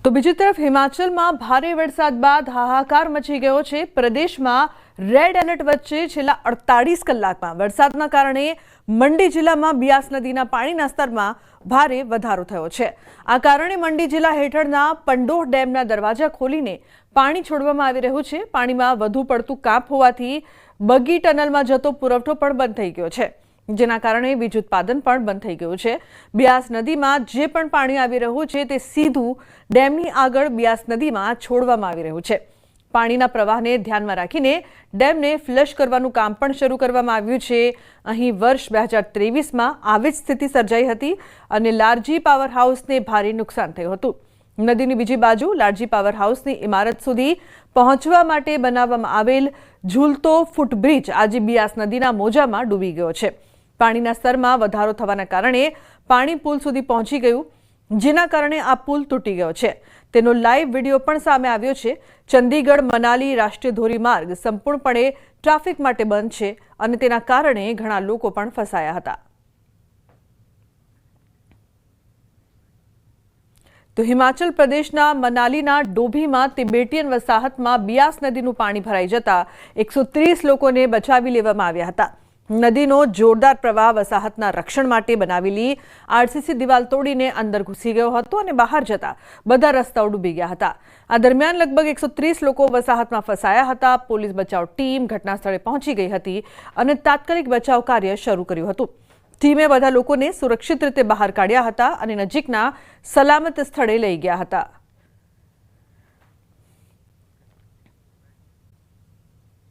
તો બીજી તરફ હિમાચલમાં ભારે વરસાદ બાદ હાહાકાર મચી ગયો છે। પ્રદેશમાં રેડ એલર્ટ વચ્ચે છેલ્લા 48 કલાકમાં વરસાદના કારણે મંડી જિલ્લામાં બિયાસ નદીના પાણીના સ્તરમાં ભારે વધારો થયો છે। આ કારણે મંડી જિલ્લા હેઠળના પંડોહ ડેમના દરવાજા ખોલીને પાણી છોડવામાં આવી રહ્યું છે। પાણીમાં વધુ પડતું કાપ હોવાથી બગી ટનલમાં જતો પુરવઠો પણ બંધ થઈ ગયો છે, જેના કારણે વીજ ઉત્પાદન પણ બંધ થઈ ગયું છે। બિયાસ નદીમાં જે પણ પાણી આવી રહ્યું છે તે સીધું ડેમની આગળ બિયાસ નદીમાં છોડવામાં આવી રહ્યું છે। પાણીના પ્રવાહને ધ્યાનમાં રાખીને ડેમને ફ્લશ કરવાનું કામ પણ શરૂ કરવામાં આવ્યું છે। અહીં વર્ષ 2023માં આવી જ સ્થિતિ સર્જાઈ હતી અને લારજી પાવર હાઉસને ભારે નુકસાન થયું હતું। નદીની બીજી બાજુ લારજી પાવર હાઉસની ઇમારત સુધી પહોંચવા માટે બનાવવામાં આવેલ ઝૂલતો ફૂટબ્રિજ આજે બિયાસ નદીના મોજામાં ડૂબી ગયો છે। પાણીના સ્તરમાં વધારો થવાના કારણે પાણી પુલ સુધી પહોંચી ગયું, જેના કારણે આ પુલ તૂટી ગયો છે। તેનો લાઈવ વિડીયો પણ સામે આવ્યો છે। ચંદીગઢ મનાલી રાષ્ટ્રીય ધોરીમાર્ગ સંપૂર્ણપણે ટ્રાફિક માટે બંધ છે અને તેના કારણે ઘણા લોકો પણ ફસાયા હતા। તો હિમાચલ પ્રદેશના મનાલીના ડોભીમાં તિબેટિયન વસાહતમાં બિયાસ નદીનું પાણી ભરાઈ જતા 130 લોકોને બચાવી લેવામાં આવ્યા હતા। નદીનો જોરદાર પ્રવાહ વસાહતના રક્ષણ માટે બનાવેલી આરસીસી દિવાલ તોડીને અંદર ઘૂસી ગયો હતો અને બહાર જતા બધા રસ્તાઓ ડૂબી ગયા હતા। આ દરમિયાન લગભગ 130 લોકો વસાહતમાં ફસાયા હતા। પોલીસ બચાવ ટીમ ઘટના સ્થળે પહોંચી ગઈ હતી અને તાત્કાલિક બચાવ કાર્ય શરૂ કર્યું હતું। ટીમે બધા લોકોને સુરક્ષિત રીતે બહાર કાઢ્યા હતા અને નજીકના સલામત સ્થળે લઈ ગયા હતા।